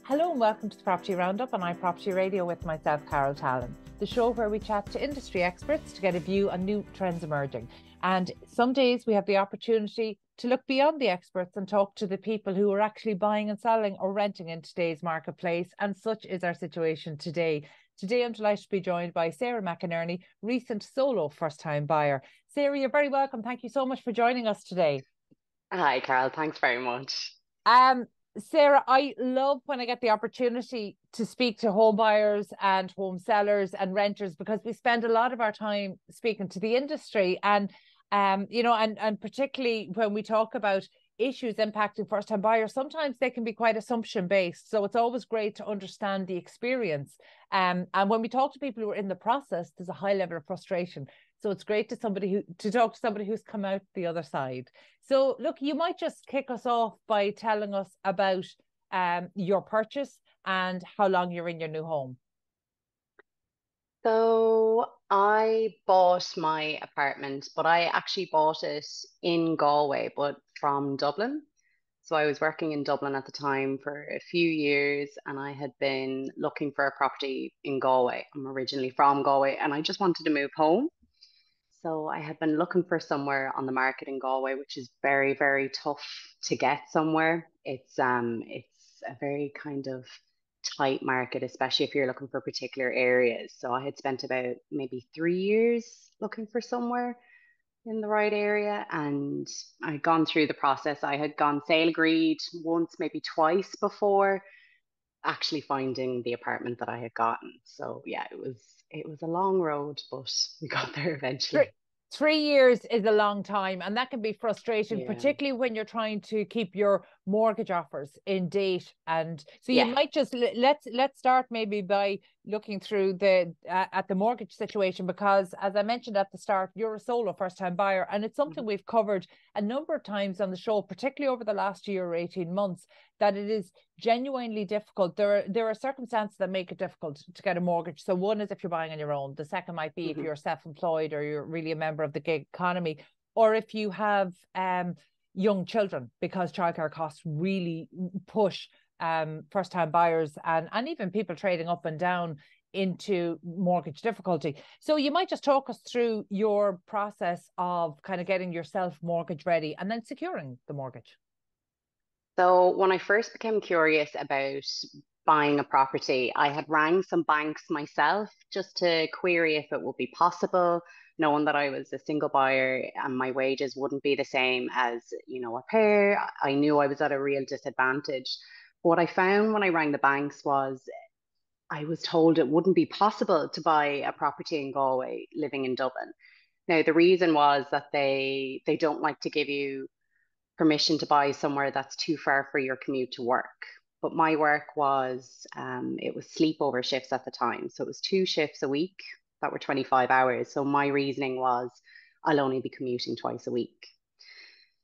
Hello and welcome to the Property Roundup on iPropertyRadio with myself, Carol Tallon, the show where we chat to industry experts to get a view on new trends emerging. And some days we have the opportunity to look beyond the experts and talk to the people who are actually buying and selling or renting in today's marketplace. And such is our situation today. Today, I'm delighted to be joined by Sarah McInerney, recent solo first-time buyer. Sarah, you're very welcome. Thank you so much for joining us today. Hi, Carol. Thanks very much. Sarah, I love when I get the opportunity to speak to home buyers and home sellers and renters, because we spend a lot of our time speaking to the industry and particularly when we talk about issues impacting first-time buyers, sometimes they can be quite assumption-based. So it's always great to understand the experience. And when we talk to people who are in the process, there's a high level of frustration. So it's great to talk to somebody who's come out the other side. So look, you might just kick us off by telling us about your purchase and how long you're in your new home. So I bought my apartment, but I actually bought it in Galway, but from Dublin. So I was working in Dublin at the time for a few years, and I had been looking for a property in Galway. I'm originally from Galway, and I just wanted to move home. So I had been looking for somewhere on the market in Galway, which is very, very tough to get somewhere. It's a very kind of tight market, especially if you're looking for particular areas. So I had spent about maybe 3 years looking for somewhere in the right area, and I'd gone through the process. I had gone sale agreed once, maybe twice before actually finding the apartment that I had gotten. So yeah, it was a long road, but we got there eventually. 3 years is a long time, and that can be frustrating, Yeah. particularly when you're trying to keep your mortgage offers in date. And so you Yeah. might just let's start maybe by looking through the at the mortgage situation, because as I mentioned at the start, you're a solo first-time buyer, and it's something we've covered a number of times on the show, particularly over the last year or 18 months, that it is genuinely difficult. There are circumstances that make it difficult to get a mortgage. So one is if you're buying on your own. The second might be if you're self-employed or you're really a member of the gig economy, or if you have young children, because childcare costs really push first-time buyers and even people trading up and down into mortgage difficulty. So you might just talk us through your process of kind of getting yourself mortgage ready and then securing the mortgage. So when I first became curious about buying a property, I had rang some banks myself just to query if it would be possible, knowing that I was a single buyer and my wages wouldn't be the same as, a pair. I knew I was at a real disadvantage. What I found when I rang the banks was I was told it wouldn't be possible to buy a property in Galway living in Dublin. Now, the reason was that they don't like to give you permission to buy somewhere that's too far for your commute to work. But my work was, it was sleepover shifts at the time. So it was 2 shifts a week that were 25 hours. So my reasoning was I'll only be commuting twice a week.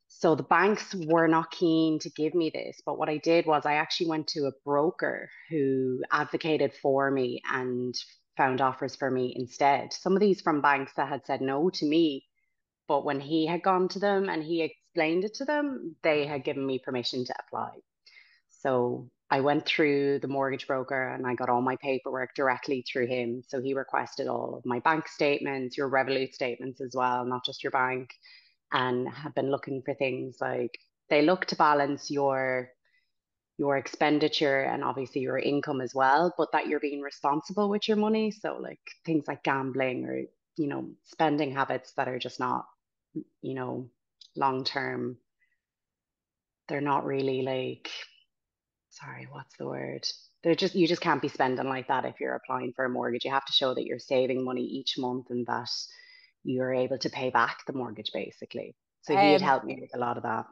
So the banks were not keen to give me this. But what I did was I actually went to a broker who advocated for me and found offers for me instead. Some of these from banks that had said no to me, but when he had gone to them and he explained it to them, they had given me permission to apply. So I went through the mortgage broker and I got all my paperwork directly through him. So he requested all of my bank statements, your Revolut statements as well, not just your bank, and have been looking for things like they look to balance your expenditure and obviously your income as well, but that you're being responsible with your money. So like things like gambling or, spending habits that are just not, long term. They're not really like, sorry, what's the word? You just can't be spending like that if you're applying for a mortgage. You have to show that you're saving money each month and that you're able to pay back the mortgage basically. So he had helped me with a lot of that.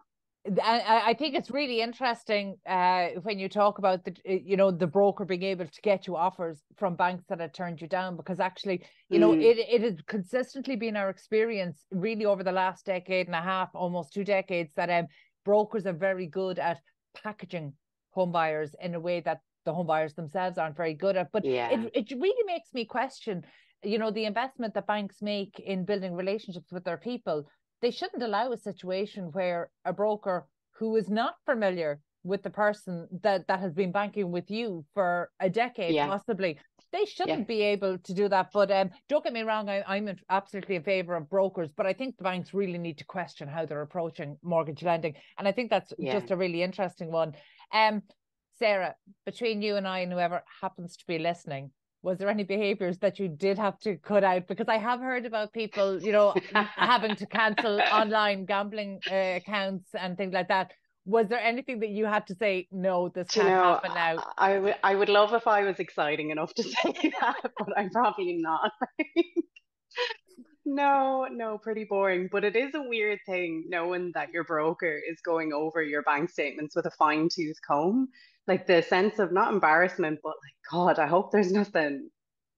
I think it's really interesting when you talk about the broker being able to get you offers from banks that had turned you down, because actually, it has consistently been our experience really over the last decade and a half, almost 2 decades, that brokers are very good at packaging home buyers in a way that the home buyers themselves aren't very good at. But Yeah. it really makes me question, the investment that banks make in building relationships with their people. They shouldn't allow a situation where a broker who is not familiar with the person that has been banking with you for a decade, possibly. They shouldn't be able to do that. But don't get me wrong, I'm absolutely in favor of brokers, but I think the banks really need to question how they're approaching mortgage lending. And I think that's just a really interesting one. Sarah, between you and I and whoever happens to be listening, was there any behaviors that you did have to cut out? Because I have heard about people, you know, having to cancel online gambling accounts and things like that. Was there anything that you had to say, no, this can't happen now? I would love if I was exciting enough to say that, but I'm probably not. No, pretty boring. But it is a weird thing knowing that your broker is going over your bank statements with a fine-tooth comb. Like the sense of not embarrassment, but like, God, I hope there's nothing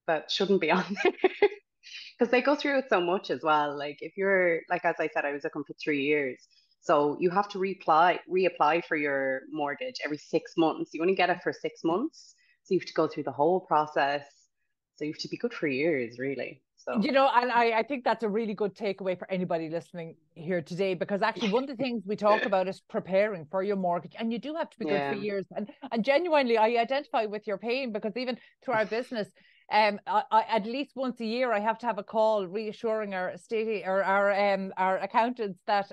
that shouldn't be on there. Because they go through it so much as well. Like if you're, like, as I said, I was looking for 3 years. So you have to reapply for your mortgage every 6 months. You only get it for 6 months. So you have to go through the whole process. So you have to be good for years, really. So, you know, and I think that's a really good takeaway for anybody listening here today, because actually one of the things we talk about is preparing for your mortgage, and you do have to be good for years. And genuinely, I identify with your pain, because even through our business, at least once a year, I have to have a call reassuring our estate or our accountants that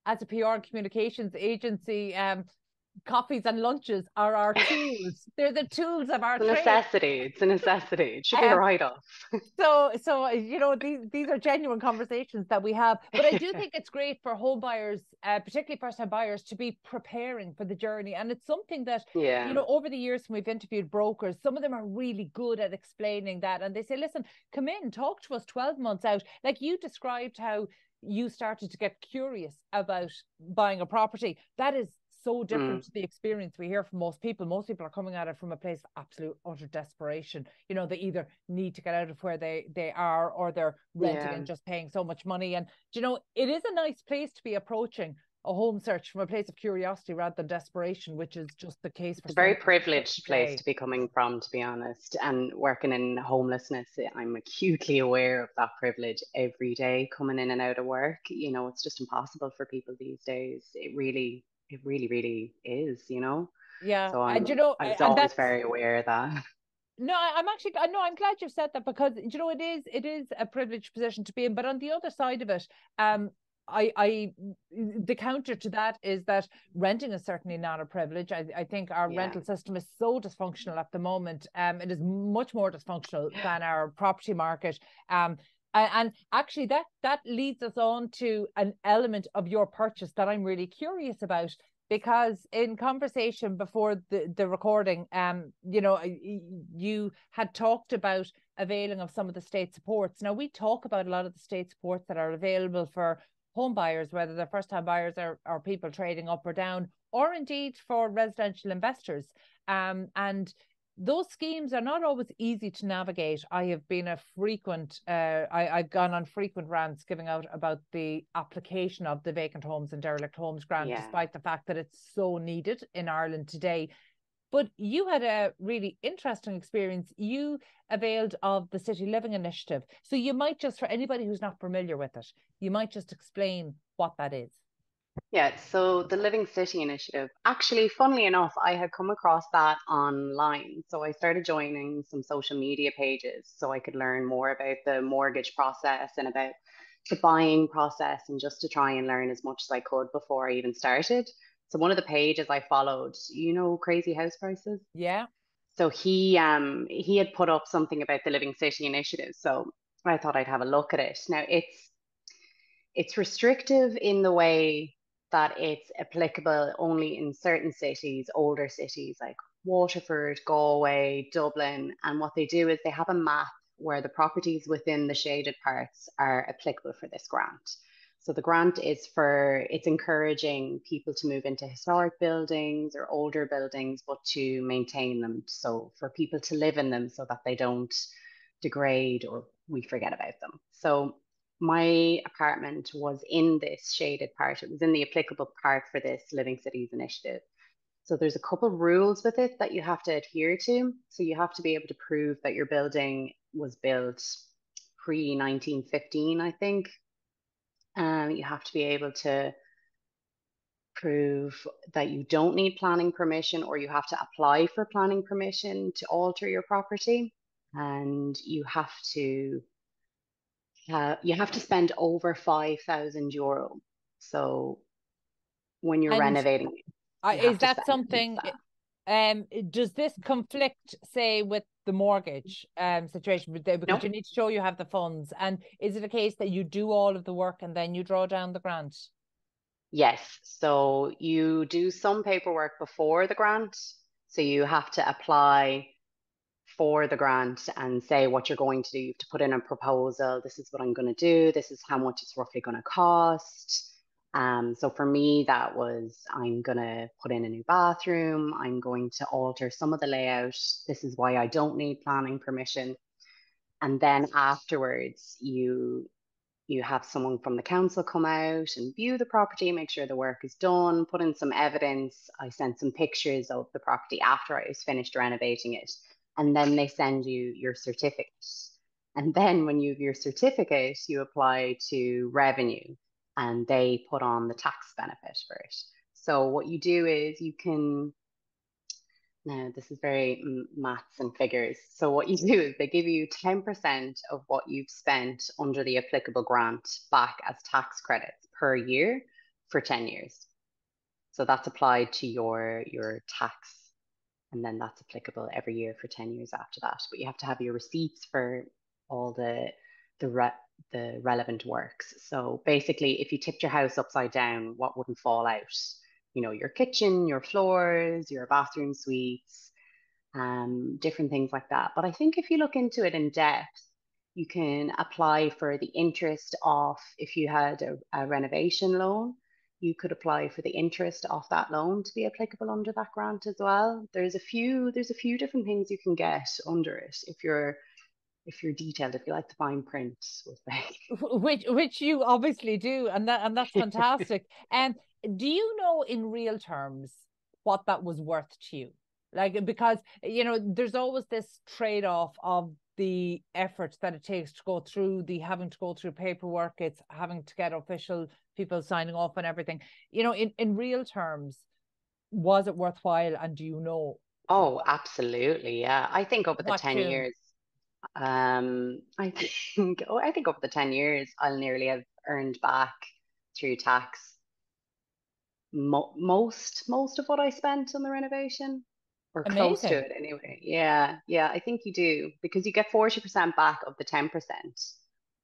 as a PR and communications agency, coffees and lunches are our tools. They're the tools of our it's a necessity. It's a necessity. It should be a write-off. So you know, these are genuine conversations that we have. But I do think it's great for home buyers, particularly first-time buyers, to be preparing for the journey. And it's something that, you know, over the years when we've interviewed brokers, some of them are really good at explaining that. And they say, listen, come in, talk to us 12 months out. Like you described how you started to get curious about buying a property. That is so different to the experience we hear from most people. Most people are coming at it from a place of absolute utter desperation. You know, they either need to get out of where they are, or they're renting and just paying so much money. And you know, it is a nice place to be approaching a home search from a place of curiosity rather than desperation, which is just the case for a very privileged place to be coming from, to be honest. And working in homelessness, I'm acutely aware of that privilege every day, coming in and out of work. You know, it's just impossible for people these days. It really is, you know. So and you know, I was always very aware of that. No, I'm glad you've said that, because you know, it is a privileged position to be in. But on the other side of it, the counter to that is that renting is certainly not a privilege. I think our rental system is so dysfunctional at the moment. It is much more dysfunctional than our property market. And actually that leads us on to an element of your purchase that I'm really curious about, because in conversation before the recording, you know, you had talked about availing of some of the state supports. Now, we talk about a lot of the state supports that are available for home buyers, whether they're first-time buyers or people trading up or down, or indeed for residential investors. And those schemes are not always easy to navigate. I have been a frequent, I've gone on frequent rants giving out about the application of the vacant homes and derelict homes grant, despite the fact that it's so needed in Ireland today. But you had a really interesting experience. You availed of the City Living Initiative. So you might just, for anybody who's not familiar with it, you might just explain what that is. Yeah, so the Living City Initiative, actually, funnily enough, I had come across that online. So I started joining some social media pages so I could learn more about the mortgage process and about the buying process, and just to try and learn as much as I could before I even started. So one of the pages I followed, you know, Crazy House Prices? Yeah. So he had put up something about the Living City Initiative. So I thought I'd have a look at it. Now it's restrictive in the way that it's applicable only in certain cities, older cities like Waterford, Galway, Dublin. And what they do is they have a map where the properties within the shaded parts are applicable for this grant. So the grant is it's encouraging people to move into historic buildings or older buildings, but to maintain them. So for people to live in them so that they don't degrade or we forget about them. So my apartment was in this shaded part. It was in the applicable part for this Living Cities Initiative. So there's a couple of rules with it that you have to adhere to. So you have to be able to prove that your building was built pre-1915, I think. You have to be able to prove that you don't need planning permission, or you have to apply for planning permission to alter your property. And you have to spend over €5,000. So when you're And renovating, you have is to that spend at least something, that. does this conflict, say, with the mortgage situation? Because No. you need to show you have the funds. And is it a case that you do all of the work and then you draw down the grant? Yes. So you do some paperwork before the grant. So you have to apply for the grant and say what you're going to do. You have to put in a proposal. This is what I'm going to do. This is how much it's roughly going to cost. So for me, that was, I'm going to put in a new bathroom. I'm going to alter some of the layout. This is why I don't need planning permission. And then afterwards, you have someone from the council come out and view the property, make sure the work is done, put in some evidence. I sent some pictures of the property after I was finished renovating it. And then they send you your certificate. And then when you have your certificate, you apply to revenue and they put on the tax benefit for it. So what you do is you can, now this is very maths and figures. So what you do is they give you 10% of what you've spent under the applicable grant back as tax credits per year for 10 years. So that's applied to your tax, and then that's applicable every year for 10 years after that. But you have to have your receipts for all the relevant works. So basically, if you tipped your house upside down, what wouldn't fall out? You know, your kitchen, your floors, your bathroom suites, different things like that. But I think if you look into it in depth, you can apply for the interest off. If you had a renovation loan, you could apply for the interest off that loan to be applicable under that grant as well. There's a few different things you can get under it if you're detailed, if you like the fine print, we'll say. Which you obviously do, and that's fantastic. And do you know in real terms what that was worth to you? Like, because there's always this trade-off of the efforts that it takes to go through having to go through paperwork, it's having to get official people signing off and everything. In real terms, was it worthwhile? And do you know Oh, absolutely. Yeah. I think over the what 10 to? years, I think over the 10 years, I'll nearly have earned back through tax most of what I spent on the renovation, or close to Amazing. it anyway. Yeah, yeah, I think you do, because you get 40% back of the 10%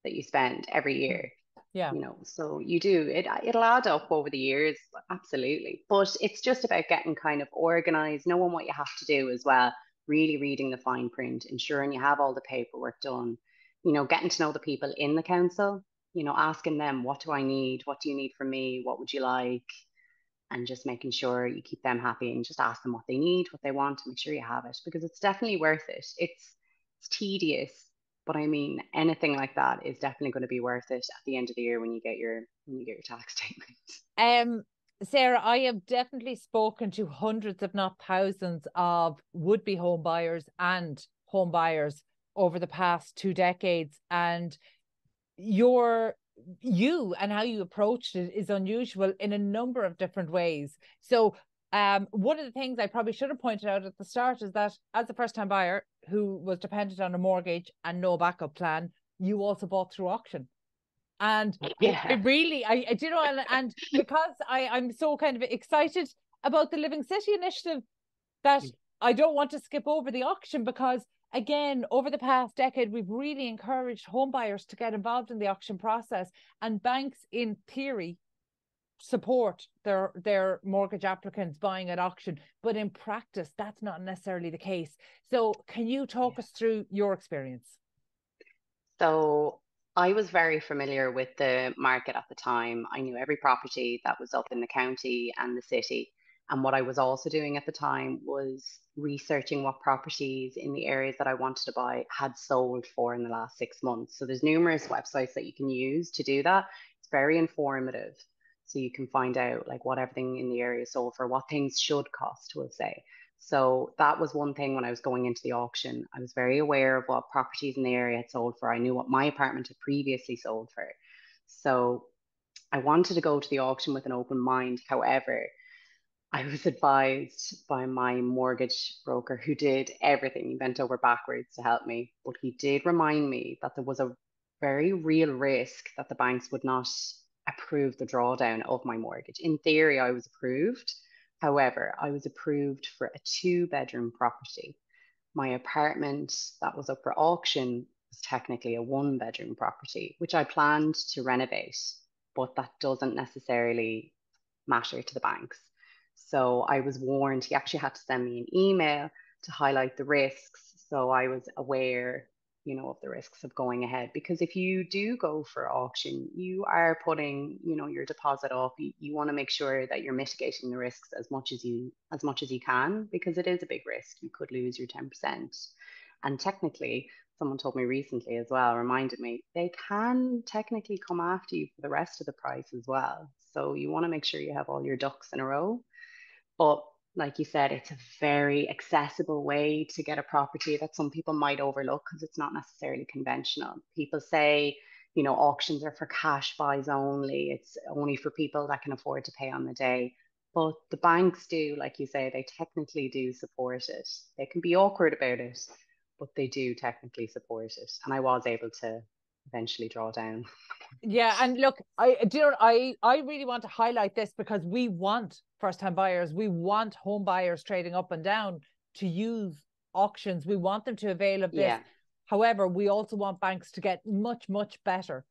that you spend every year. Yeah. So you do it, it'll add up over the years, absolutely. But it's just about getting kind of organized, knowing what you have to do as well, really reading the fine print, ensuring you have all the paperwork done, getting to know the people in the council, asking them, what do I need? What do you need from me? What would you like? And just making sure you keep them happy and just ask them what they need, what they want, to make sure you have it, because it's definitely worth it. It's tedious, but I mean, anything like that is definitely going to be worth it at the end of the year when you get your tax statement. Um, Sarah, I have definitely spoken to hundreds, if not thousands, of would-be home buyers and home buyers over the past 2 decades, and you and how you approached it is unusual in a number of different ways. So one of the things I probably should have pointed out at the start is that as a first-time buyer who was dependent on a mortgage and no backup plan, you also bought through auction. And Yeah. it really, I do know, and because I'm so kind of excited about the Living City initiative, that I don't want to skip over the auction, because again, over the past decade, we've really encouraged home buyers to get involved in the auction process, and banks in theory support their mortgage applicants buying at auction, but in practice that's not necessarily the case. So can you talk us through your experience? So I was very familiar with the market at the time. I knew every property that was up in the county and the city. And what I was also doing at the time was researching what properties in the areas that I wanted to buy had sold for in the last 6 months. So there's numerous websites that you can use to do that. It's very informative. So you can find out like what everything in the area sold for, what things should cost, we'll say. So that was one thing when I was going into the auction. I was very aware of what properties in the area had sold for. I knew what my apartment had previously sold for. So I wanted to go to the auction with an open mind. However, I was advised by my mortgage broker, who did everything. He bent over backwards to help me, but he did remind me that there was a very real risk that the banks would not approve the drawdown of my mortgage. In theory, I was approved. However, I was approved for a 2-bedroom property. My apartment that was up for auction was technically a 1-bedroom property, which I planned to renovate, but that doesn't necessarily matter to the banks. So I was warned. He actually had to send me an email to highlight the risks. So I was aware, of the risks of going ahead. Because if you do go for auction, you are putting, your deposit up. You want to make sure that you're mitigating the risks as much as you can, because it is a big risk. You could lose your 10%. And technically, someone told me recently as well, reminded me, they can technically come after you for the rest of the price as well. So you want to make sure you have all your ducks in a row. But like you said, it's a very accessible way to get a property that some people might overlook because it's not necessarily conventional. People say, auctions are for cash buys only. It's only for people that can afford to pay on the day. But the banks do, like you say, they technically do support it. They can be awkward about it, but they do technically support it. And I was able to eventually draw down. Yeah, and look, I really want to highlight this because we want first-time buyers, we want home buyers trading up and down to use auctions. We want them to avail of this. Yeah. However, we also want banks to get much, much better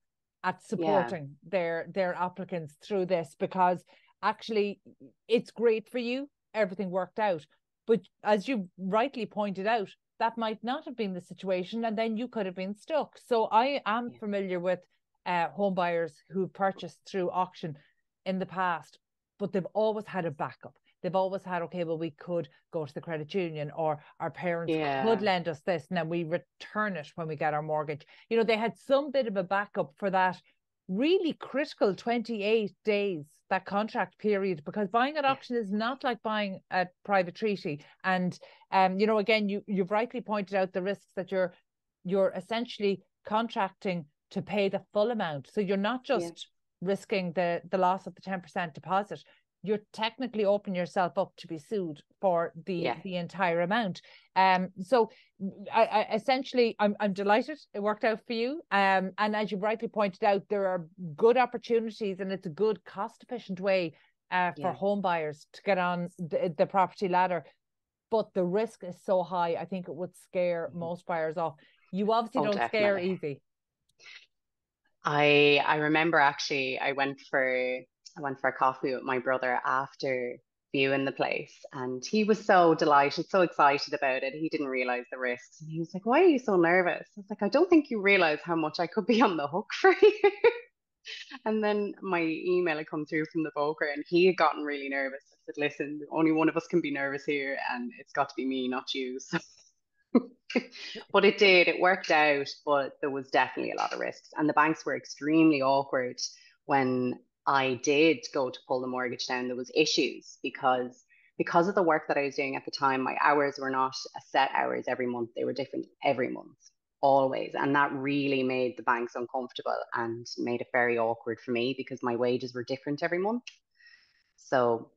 at supporting their applicants through this, because actually it's great for you, everything worked out. But as you rightly pointed out, that might not have been the situation, and then you could have been stuck. So I am familiar with home buyers who purchased through auction in the past, but they've always had a backup. They've always had, okay, well, we could go to the credit union, or our parents could lend us this, and then we return it when we get our mortgage. They had some bit of a backup for that really critical 28 days, that contract period, because buying at auction is not like buying a private treaty. And again, you've rightly pointed out the risks that you're essentially contracting to pay the full amount. So you're not just risking the loss of the 10% deposit. You're technically opening yourself up to be sued for the entire amount. So I essentially, I'm delighted it worked out for you. And as you rightly pointed out, there are good opportunities, and it's a good cost-efficient way for home buyers to get on the property ladder. But the risk is so high, I think it would scare most buyers off. You obviously don't definitely. scare easy. I remember actually I went for a coffee with my brother after viewing the place, and he was so delighted, so excited about it. He didn't realize the risks, and he was like, "Why are you so nervous?" I was like, "I don't think you realize how much I could be on the hook for you." And then my email had come through from the broker, and he had gotten really nervous. I said, "Listen, only one of us can be nervous here, and it's got to be me, not you." So but it worked out, but there was definitely a lot of risks. And the banks were extremely awkward when I did go to pull the mortgage down. There was issues because of the work that I was doing at the time. My hours were not a set hours every month. They were different every month, always. And that really made the banks uncomfortable and made it very awkward for me, because my wages were different every month. So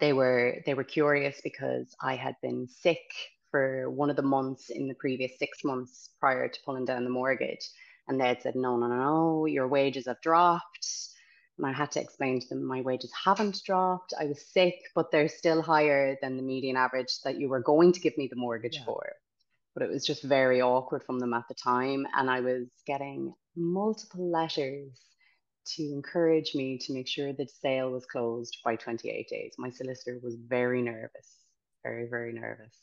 they were curious because I had been sick for one of the months in the previous 6 months prior to pulling down the mortgage. And they had said, no, no, no, no, your wages have dropped. And I had to explain to them, my wages haven't dropped. I was sick, but they're still higher than the median average that you were going to give me the mortgage for. But it was just very awkward from them at the time. And I was getting multiple letters to encourage me to make sure that sale was closed by 28 days. My solicitor was very nervous, very, very nervous.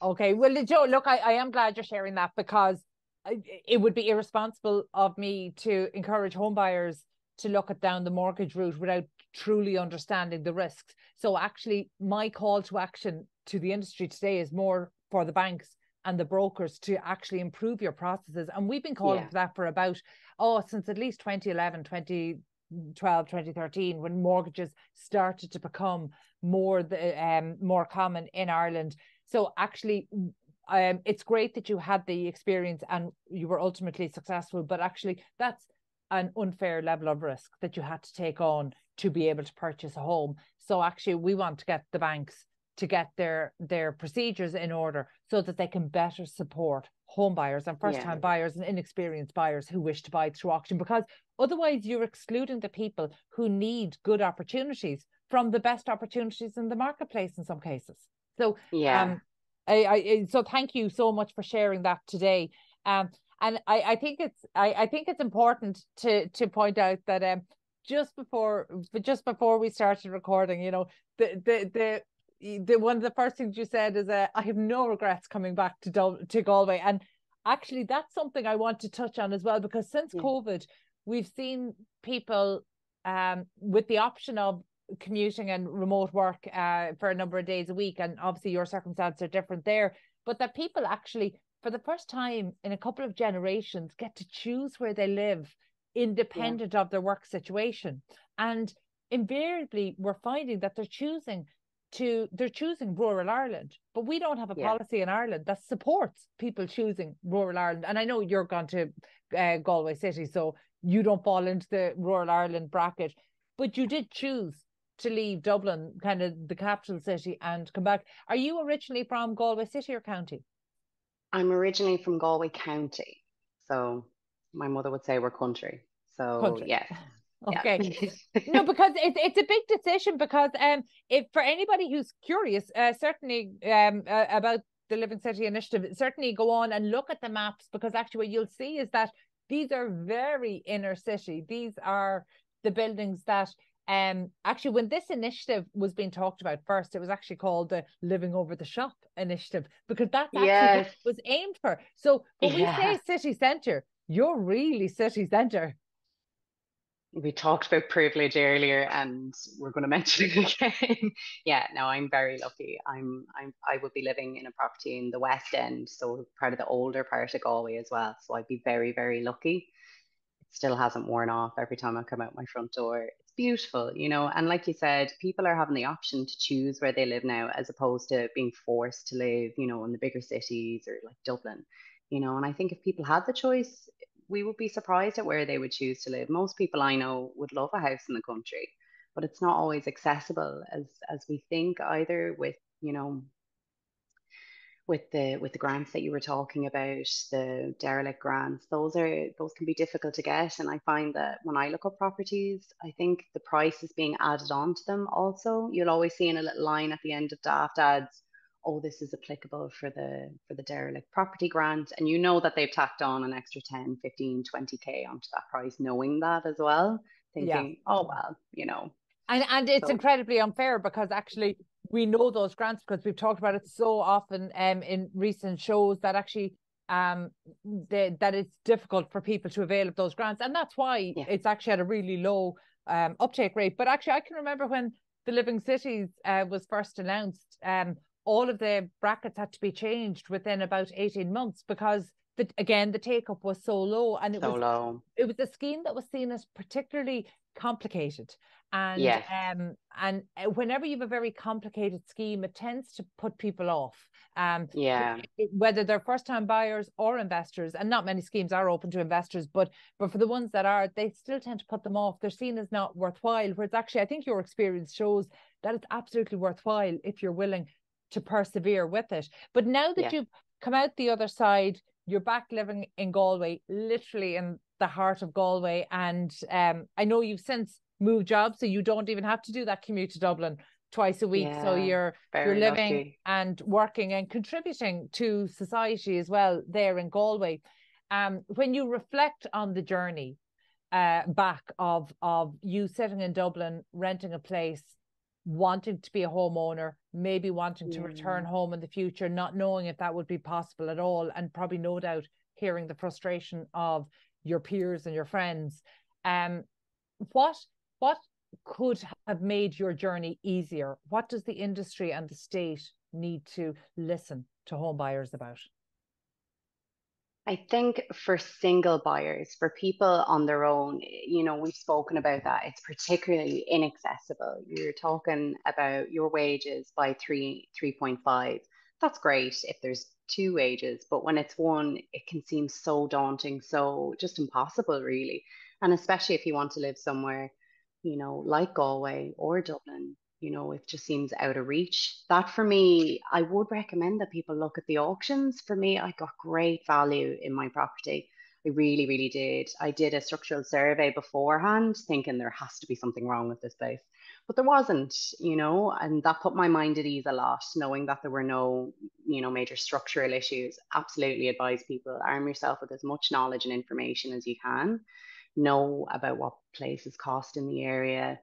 Okay, well, Joe, look, I am glad you're sharing that, because it would be irresponsible of me to encourage home buyers to look at down the mortgage route without truly understanding the risks. So actually, my call to action to the industry today is more for the banks and the brokers to actually improve your processes. And we've been calling for that for about, since at least 2011, 2012, 2013, when mortgages started to become more common in Ireland. So actually, it's great that you had the experience and you were ultimately successful, but actually that's an unfair level of risk that you had to take on to be able to purchase a home. So actually we want to get the banks to get their procedures in order so that they can better support home buyers and first-time buyers and inexperienced buyers who wish to buy through auction, because otherwise you're excluding the people who need good opportunities from the best opportunities in the marketplace in some cases. So so thank you so much for sharing that today. And I think it's important to point out that just before we started recording, you know, the one of the first things you said is I have no regrets coming back to Galway, and actually that's something I want to touch on as well, because since COVID we've seen people with the option of commuting and remote work for a number of days a week, and obviously your circumstances are different there, but that people actually for the first time in a couple of generations get to choose where they live independent of their work situation. And invariably we're finding that they're choosing rural Ireland, but we don't have a policy in Ireland that supports people choosing rural Ireland. And I know you're gone to Galway City, so you don't fall into the rural Ireland bracket, but you did choose to leave Dublin, kind of the capital city, and come back. Are you originally from Galway City or county? I'm originally from Galway County, so my mother would say we're country. So Country. yes. Okay. No, because it's a big decision, because if for anybody who's curious, certainly about the Living City Initiative, certainly go on and look at the maps, because actually what you'll see is that these are very inner city. These are the buildings that actually when this initiative was being talked about first, it was actually called the Living Over the Shop Initiative, because that's actually what it was aimed for. So when we say city centre, you're really city centre. We talked about privilege earlier, and we're going to mention it again. No, I'm very lucky. I would be living in a property in the West End, so part of the older part of Galway as well. So I'd be very, very lucky. It still hasn't worn off every time I come out my front door. It's beautiful, you know. And like you said, people are having the option to choose where they live now, as opposed to being forced to live, you know, in the bigger cities or like Dublin, you know. And I think if people had the choice, we would be surprised at where they would choose to live. Most people I know would love a house in the country, but it's not always accessible as we think, either with, you know, with the grants that you were talking about, the derelict grants. Those can be difficult to get. And I find that when I look up properties, I think the price is being added on to them also. You'll always see in a little line at the end of daft ads, oh, this is applicable for the derelict property grant. And you know that they've tacked on an extra 10, 15, 20K onto that price, knowing that as well, thinking, oh, well, you know. And it's incredibly unfair, because actually we know those grants, because we've talked about it so often in recent shows, that actually that it's difficult for people to avail of those grants. And that's why it's actually at a really low uptake rate. But actually I can remember when the Living Cities was first announced, all of the brackets had to be changed within about 18 months, because the take-up was so low, and it was a scheme that was seen as particularly complicated. And whenever you have a very complicated scheme, it tends to put people off. Whether they're first-time buyers or investors, and not many schemes are open to investors, but for the ones that are, they still tend to put them off. They're seen as not worthwhile, whereas actually I think your experience shows that it's absolutely worthwhile if you're willing to persevere with it. But now that you've come out the other side, you're back living in Galway, literally in the heart of Galway, and I know you've since moved jobs, so you don't even have to do that commute to Dublin twice a week. So you're living lucky, and working and contributing to society as well there in Galway. When you reflect on the journey back of you sitting in Dublin, renting a place, wanting to be a homeowner, maybe wanting to return home in the future, not knowing if that would be possible at all, and probably no doubt hearing the frustration of your peers and your friends, what could have made your journey easier? What does the industry and the state need to listen to home buyers about? I think for single buyers, for people on their own, you know, we've spoken about that. It's particularly inaccessible. You're talking about your wages by 3.5. That's great if there's two wages, but when it's one, it can seem so daunting, so just impossible, really. And especially if you want to live somewhere, like Galway or Dublin, it just seems out of reach. That for me, I would recommend that people look at the auctions. For me, I got great value in my property. I really, really did. I did a structural survey beforehand, thinking there has to be something wrong with this place. But there wasn't, and that put my mind at ease a lot, knowing that there were no, major structural issues. Absolutely advise people, arm yourself with as much knowledge and information as you can. Know about what places cost in the area,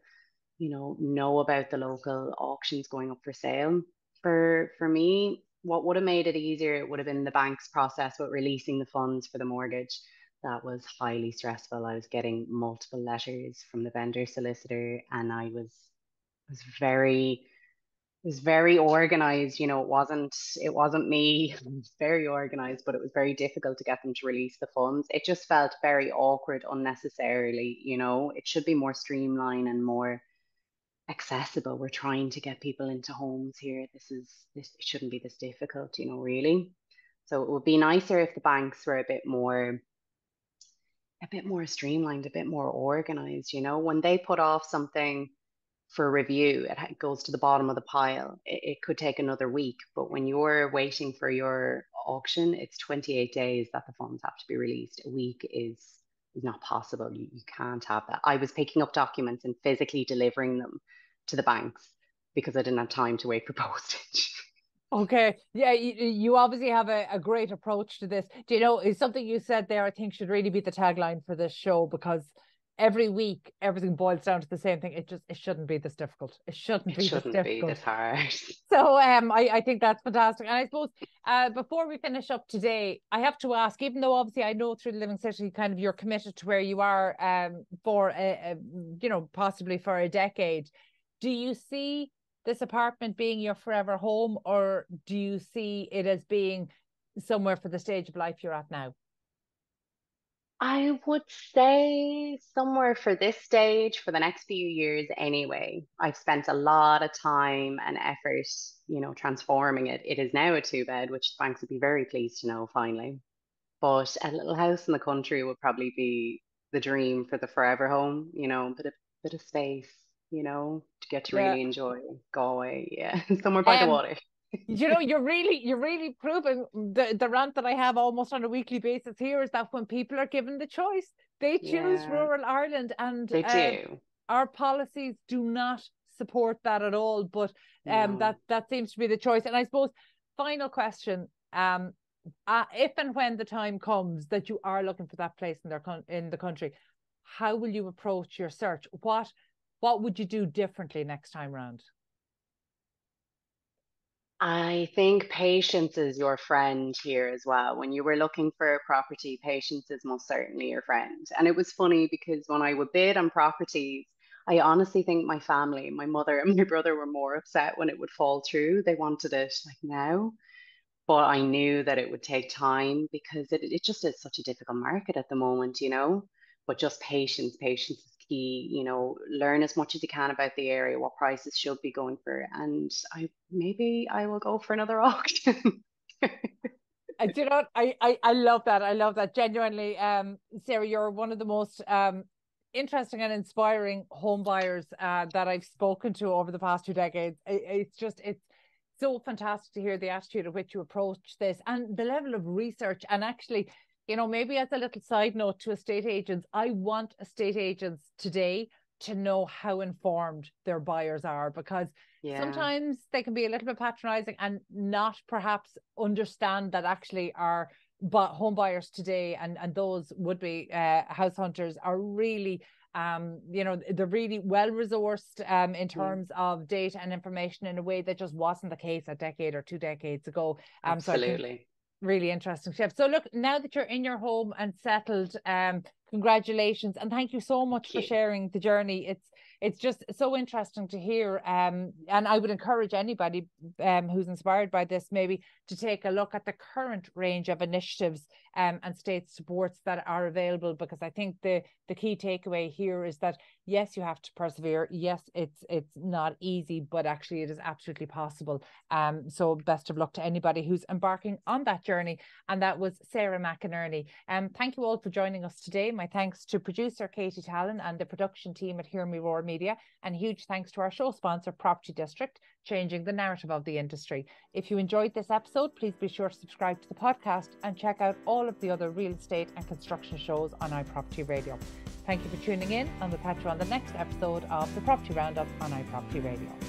know about the local auctions going up for sale. For me, what would have made it easier, it would have been the bank's process with releasing the funds for the mortgage. That was highly stressful. I was getting multiple letters from the vendor solicitor, and I was very organized. It wasn't me. It was very organized, but it was very difficult to get them to release the funds. It just felt very awkward unnecessarily. It should be more streamlined and more accessible. We're trying to get people into homes here. This it shouldn't be this difficult, really. So it would be nicer if the banks were a bit more streamlined, a bit more organized. When they put off something for review, it goes to the bottom of the pile. It could take another week, but when you're waiting for your auction, it's 28 days that the funds have to be released. A week is not possible. You can't have that. I was picking up documents and physically delivering them to the banks because I didn't have time to wait for postage. Okay. Yeah, you obviously have a great approach to this. Do you know, is something you said there, I think should really be the tagline for this show, because every week everything boils down to the same thing. It shouldn't be this difficult. It shouldn't It be this shouldn't be difficult. this hard. So I think that's fantastic. And I suppose before we finish up today, I have to ask, even though obviously I know through the Living City kind of you're committed to where you are for possibly for a decade, do you see this apartment being your forever home, or do you see it as being somewhere for the stage of life you're at now? I would say somewhere for this stage for the next few years anyway. I've spent a lot of time and effort, transforming it. It is now a two bed, which the banks would be very pleased to know finally. But a little house in the country would probably be the dream for the forever home, bit of space, to get to Yeah. really enjoy Galway. Yeah, somewhere by the Um, water. you're really proving the rant that I have almost on a weekly basis here is that when people are given the choice, they choose Yeah, rural Ireland, and they do. our policies do not support that at all. But No. that seems to be the choice. And I suppose final question: if and when the time comes that you are looking for that place in the country, how will you approach your search? What would you do differently next time round? I think patience is your friend here as well. When you were looking for a property, patience is most certainly your friend. And it was funny because when I would bid on properties, I honestly think my family, my mother and my brother were more upset when it would fall through. They wanted it like now, but I knew that it would take time because it just is such a difficult market at the moment, But just patience is key, learn as much as you can about the area, what prices should be going for, and maybe I will go for another auction. I do not. I love that. I love that genuinely. Sarah, you're one of the most interesting and inspiring home buyers that I've spoken to over the past 2 decades. It's so fantastic to hear the attitude at which you approach this and the level of research. And actually, maybe as a little side note to estate agents, I want estate agents today to know how informed their buyers are, because Yeah, sometimes they can be a little bit patronizing and not perhaps understand that actually our home buyers today and those would be house hunters are really they're really well resourced in yeah, terms of data and information in a way that just wasn't the case a decade or 2 decades ago. So I think absolutely. really interesting, Chef. So look, now that you're in your home and settled, congratulations and thank you so much Thank for you. sharing the journey. it's just so interesting to hear. And I would encourage anybody who's inspired by this maybe to take a look at the current range of initiatives and state supports that are available, because I think the key takeaway here is that yes, you have to persevere. Yes, it's not easy, but actually it is absolutely possible. So best of luck to anybody who's embarking on that journey. And that was Sarah McInerney. Thank you all for joining us today. My thanks to producer Katie Tallon and the production team at Hear Me Roar Media, and huge thanks to our show sponsor Property District, changing the narrative of the industry. If you enjoyed this episode, please be sure to subscribe to the podcast and check out all of the other real estate and construction shows on iPropertyRadio. Thank you for tuning in, and we'll catch you on the next episode of the Property Roundup on iPropertyRadio.